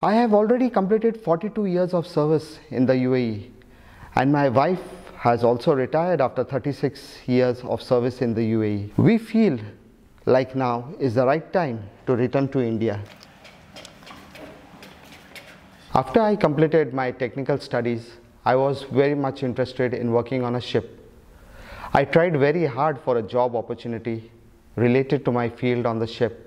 I have already completed 42 years of service in the UAE, and my wife has also retired after 36 years of service in the UAE. We feel like now is the right time to return to India. After I completed my technical studies, I was very much interested in working on a ship. I tried very hard for a job opportunity related to my field on the ship.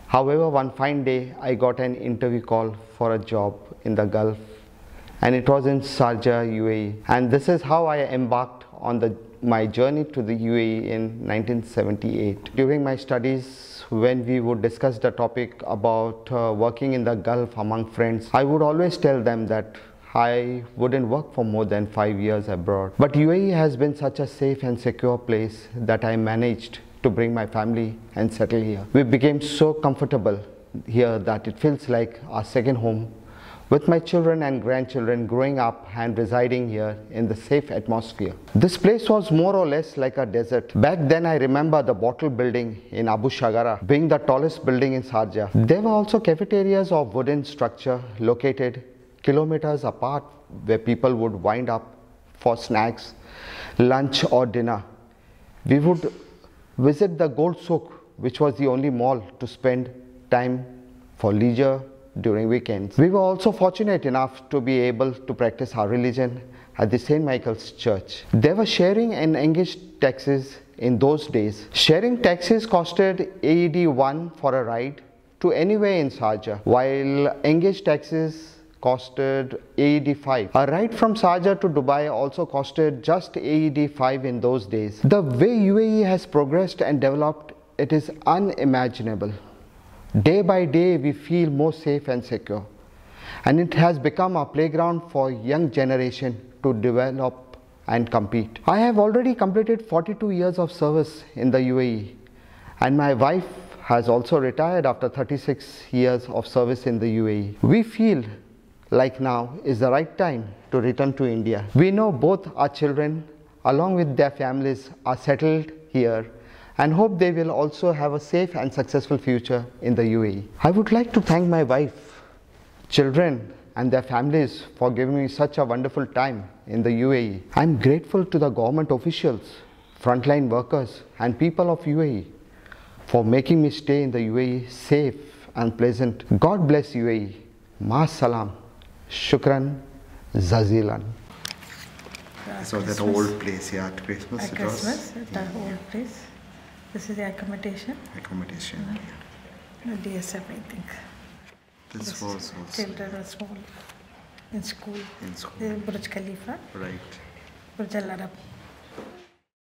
However, one fine day I got an interview call for a job in the Gulf, and it was in Sharjah, UAE. And this is how I embarked on my journey to the UAE in 1978. During my studies, when we would discuss the topic about working in the Gulf among friends, I would always tell them that I wouldn't work for more than 5 years abroad. But UAE has been such a safe and secure place that I managed to bring my family and settle here. We became so comfortable here that it feels like our second home, with my children and grandchildren growing up and residing here in the safe atmosphere. This place was more or less like a desert. Back then I remember the bottle building in Abu Shagara being the tallest building in Sharjah. There were also cafeterias of wooden structure located kilometers apart where people would wind up for snacks, lunch or dinner. We would visit the Gold Souk, which was the only mall to spend time for leisure during weekends. We were also fortunate enough to be able to practice our religion at the St. Michael's Church. There were sharing and engaged taxis in those days. Sharing taxis costed AED 1 for a ride to anywhere in Sharjah, while engaged taxis costed AED 5. A ride from Sharjah to Dubai also costed just AED 5 in those days. The way UAE has progressed and developed, it is unimaginable. Day by day we feel more safe and secure, and it has become a playground for young generation to develop and compete. I have already completed 42 years of service in the UAE, and my wife has also retired after 36 years of service in the UAE. We feel like now is the right time to return to India. We know both our children along with their families are settled here and hope they will also have a safe and successful future in the UAE. I would like to thank my wife, children and their families for giving me such a wonderful time in the UAE. I am grateful to the government officials, frontline workers and people of UAE for making me stay in the UAE safe and pleasant. God bless UAE. Ma salam. Shukran Zazilan. This was that old place, yeah, at Christmas. At Christmas, the old place. This is the accommodation. Accommodation. The DSF, I think. This was also. Children were small. In school. In school. Burj Khalifa. Right. Burj Al Arab.